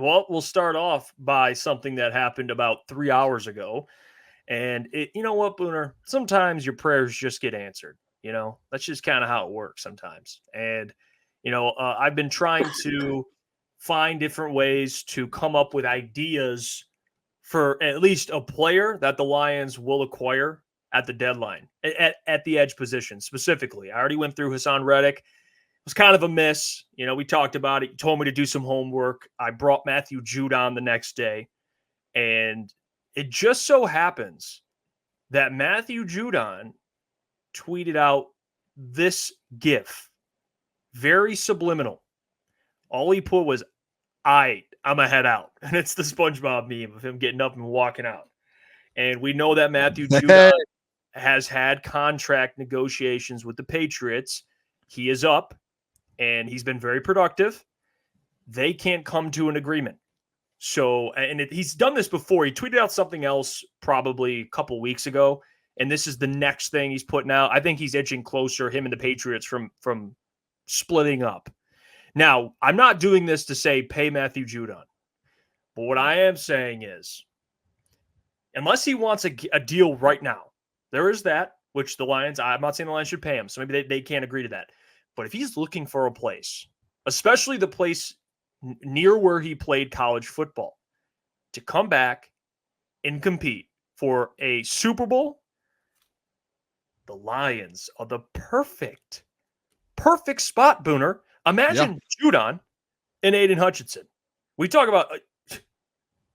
Well, we'll start off by something that happened about 3 hours ago. And you know what, Booner? Sometimes your prayers just get answered. That's just kind of how it works sometimes. And, I've been trying to find different ways to come up with ideas for at least a player that the Lions will acquire at the deadline, at the edge position specifically. I already went through Hassan Reddick. It was kind of a miss. We talked about it. You told me to do some homework. I brought Matthew Judon the next day. And it just so happens that Matthew Judon tweeted out this GIF, very subliminal. All he put was, I'm a head out. And it's the SpongeBob meme of him getting up and walking out. And we know that Matthew Judon has had contract negotiations with the Patriots. He is up, and he's been very productive. They can't come to an agreement. So, he's done this before. He tweeted out something else probably a couple weeks ago, and this is the next thing he's putting out. I think he's edging closer, him and the Patriots, from splitting up. Now, I'm not doing this to say pay Matthew Judon, but what I am saying is, unless he wants a deal right now, there is that, which the Lions, I'm not saying the Lions should pay him, so maybe they can't agree to that. But if he's looking for a place, especially the place near where he played college football, to come back and compete for a Super Bowl, the Lions are the perfect spot, Booner. Imagine Judon and Aiden Hutchinson. We talk about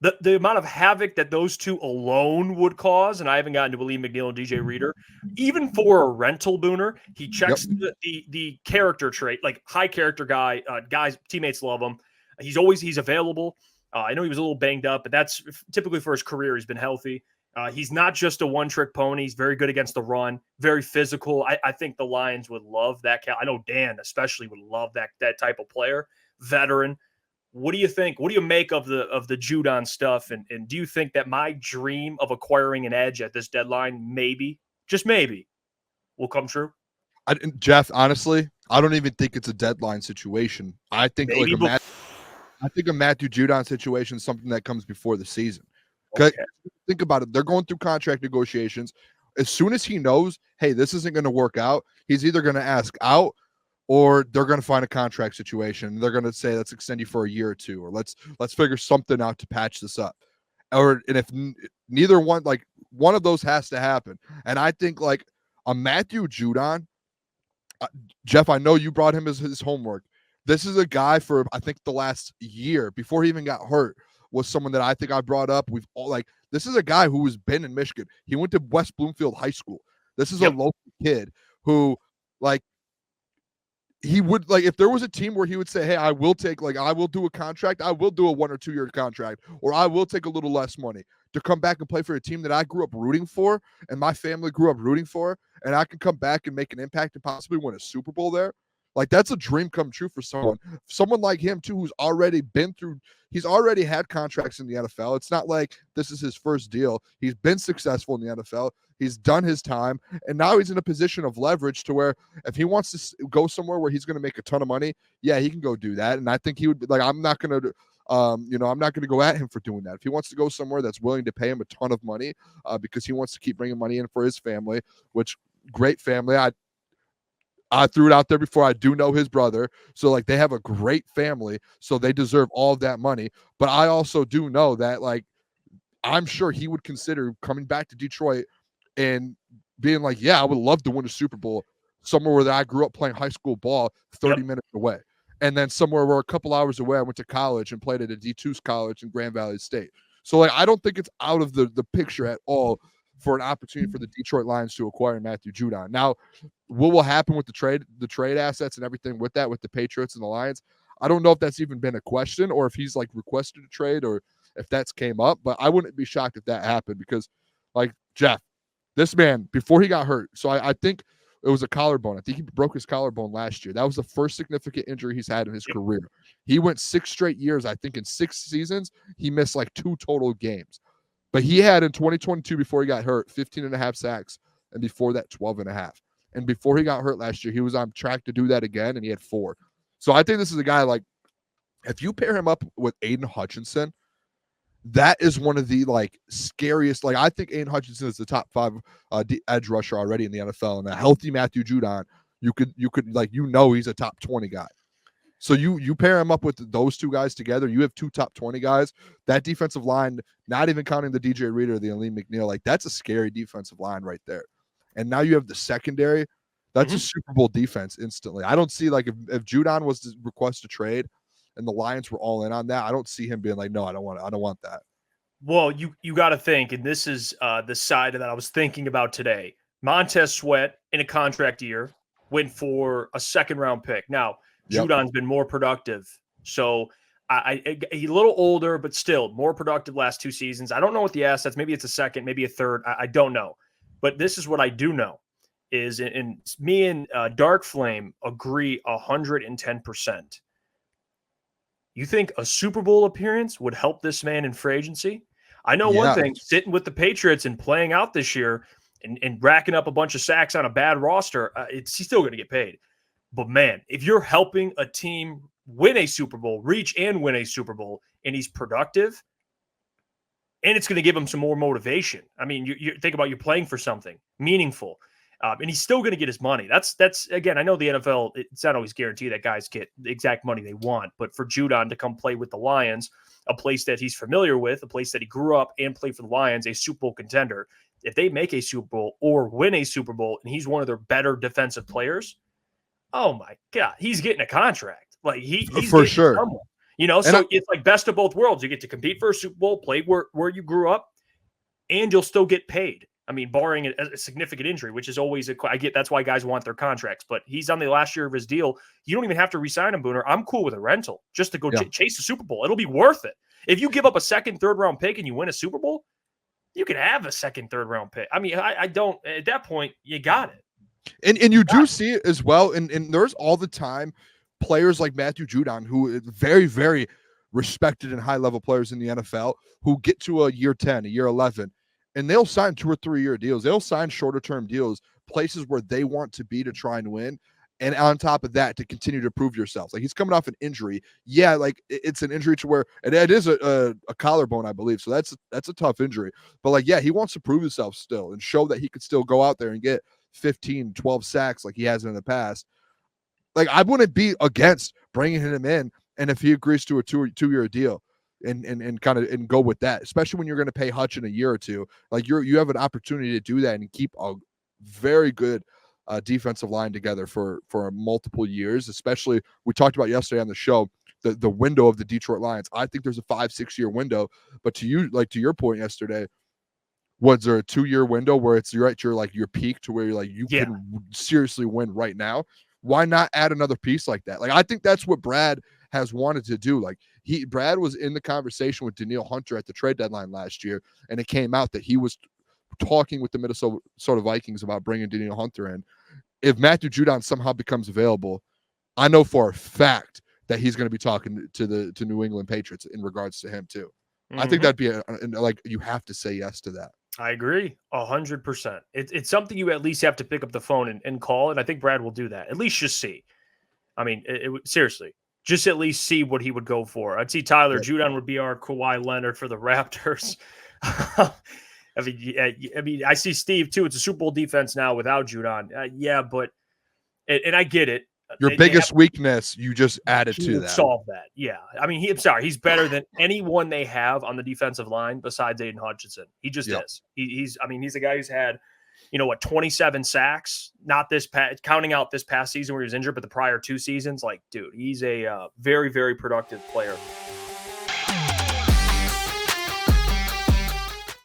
the amount of havoc that those two alone would cause, and I haven't gotten to Willie McNeil and DJ Reader. Even for a rental, Booner, he checks the character trait, like high character guy. Guys, teammates love him. He's available. I know he was a little banged up, but that's typically for his career. He's been healthy. He's not just a one-trick pony. He's very good against the run, very physical. I think the Lions would love that. I know Dan especially would love that type of player, veteran. What do you think? What do you make of the Judon stuff? And do you think that my dream of acquiring an edge at this deadline, maybe, just maybe, will come true? Jeff, honestly, I don't even think it's a deadline situation. I think I think a Matthew Judon situation is something that comes before the season. Okay. Think about it. They're going through contract negotiations. As soon as he knows, hey, this isn't going to work out, he's either going to ask out or they're going to find a contract situation. They're going to say, let's extend you for a year or two, or let's figure something out to patch this up. And if neither one, like one of those has to happen. And I think like a Matthew Judon, Jeff, I know you brought him as his homework. This is a guy for, I think, the last year before he even got hurt was someone that I think I brought up. We've all this is a guy who has been in Michigan. He went to West Bloomfield High School. This is a local kid who he would if there was a team where he would say, hey, I will do a contract. I will do a 1 or 2 year contract, or I will take a little less money to come back and play for a team that I grew up rooting for and my family grew up rooting for. And I can come back and make an impact and possibly win a Super Bowl there. Like, that's a dream come true for someone like him too, who's already he's already had contracts in the NFL. It's not like this is his first deal. He's been successful in the NFL. He's done his time, and now he's in a position of leverage to where if he wants to go somewhere where he's going to make a ton of money, yeah, he can go do that. And I think he would be I'm not going to, I'm not going to go at him for doing that. If he wants to go somewhere that's willing to pay him a ton of money because he wants to keep bringing money in for his family, which great family. I threw it out there before. I do know his brother. So, they have a great family. So, they deserve all of that money. But I also do know that, I'm sure he would consider coming back to Detroit and being I would love to win a Super Bowl somewhere where I grew up playing high school ball 30 minutes away. And then somewhere where a couple hours away I went to college and played at a D2's college in Grand Valley State. So, I don't think it's out of the picture at all for an opportunity for the Detroit Lions to acquire Matthew Judon. Now, what will happen with the trade assets and everything with that, with the Patriots and the Lions? I don't know if that's even been a question or if he's requested a trade or if that's came up, but I wouldn't be shocked if that happened because Jeff, this man, before he got hurt, so I think it was a collarbone. I think he broke his collarbone last year. That was the first significant injury he's had in his career. He went 6 straight years. I think in 6 seasons, he missed 2 total games. But he had in 2022, before he got hurt, 15.5 sacks, and before that, 12.5. And before he got hurt last year, he was on track to do that again, and he had 4. So I think this is a guy If you pair him up with Aiden Hutchinson, that is one of the like scariest. Like I think Aiden Hutchinson is the top 5 edge rusher already in the NFL, and a healthy Matthew Judon, you could like he's a top 20 guy. So you pair him up with those two guys together, you have 2 top 20 guys. That defensive line, not even counting the DJ Reader or the Aleem McNeil, like that's a scary defensive line right there. And now you have the secondary. That's a Super Bowl defense instantly. I don't see like if Judon was to request a trade and the Lions were all in on that, I don't see him being like, no, I don't want that. Well, you got to think, and this is the side that I was thinking about today. Montez Sweat in a contract year went for a 2nd-round pick. Now, Judon's been more productive. So he's a little older, but still more productive last 2 seasons. I don't know what the assets, maybe it's a 2nd, maybe a 3rd. I don't know. But this is what I do know is, and me and Dark Flame agree 110%. You think a Super Bowl appearance would help this man in free agency? I know one thing, sitting with the Patriots and playing out this year and racking up a bunch of sacks on a bad roster, he's still going to get paid. But, man, if you're helping a team win a Super Bowl, reach and win a Super Bowl, and he's productive, and it's going to give him some more motivation. I mean, you think about you're playing for something meaningful, and he's still going to get his money. That's again, I know the NFL, it's not always guaranteed that guys get the exact money they want, but for Judon to come play with the Lions, a place that he's familiar with, a place that he grew up and played for the Lions, a Super Bowl contender, if they make a Super Bowl or win a Super Bowl and he's one of their better defensive players, oh my God, he's getting a contract. Like he's for sure. Someone, so it's like best of both worlds. You get to compete for a Super Bowl, play where you grew up, and you'll still get paid. I mean, barring a significant injury, which is always that's why guys want their contracts. But he's on the last year of his deal. You don't even have to re-sign him, Booner. I'm cool with a rental just to go chase the Super Bowl. It'll be worth it. If you give up a 2nd, 3rd round pick and you win a Super Bowl, you can have a 2nd, 3rd round pick. I mean, I don't. At that point, you got it. And you do see it as well. And there's all the time players like Matthew Judon, who is very, very respected and high-level players in the NFL, who get to a year 10, a year 11, and they'll sign 2 or 3 year deals. They'll sign shorter-term deals, places where they want to be to try and win. And on top of that, to continue to prove yourselves. Like he's coming off an injury. Yeah, like it's an injury to where it is a collarbone, I believe. So that's a tough injury. But like, yeah, he wants to prove himself still and show that he could still go out there and get 15, 12 sacks like he has in the past. Like I wouldn't be against bringing him in, and if he agrees to a two-year deal and kind of go with that, especially when you're going to pay Hutch in a year or two, like you have an opportunity to do that and keep a very good defensive line together for multiple years. Especially we talked about yesterday on the show, the window of the Detroit Lions. I think there's a 5-6 year window, but to your point yesterday, was there a 2-year window where you're at your peak to where you're like you can seriously win right now? Why not add another piece like that? Like I think that's what Brad has wanted to do. Like Brad was in the conversation with Danielle Hunter at the trade deadline last year, and it came out that he was talking with the Minnesota Vikings about bringing Danielle Hunter in. If Matthew Judon somehow becomes available, I know for a fact that he's going to be talking to New England Patriots in regards to him too. I think that'd be you have to say yes to that. I agree 100%. It's something you at least have to pick up the phone and call, and I think Brad will do that. At least just see. I mean, seriously, just at least see what he would go for. I'd see Tyler Judon would be our Kawhi Leonard for the Raptors. I mean, I see Steve too. It's a Super Bowl defense now without Judon. But I get it. Your biggest weakness, you just added to that. Solve that. Yeah. I mean, he's better than anyone they have on the defensive line besides Aiden Hutchinson. He just is. He's a guy who's had, 27 sacks, not counting out this past season where he was injured, but the prior 2 seasons. Like, dude, he's a very, very productive player.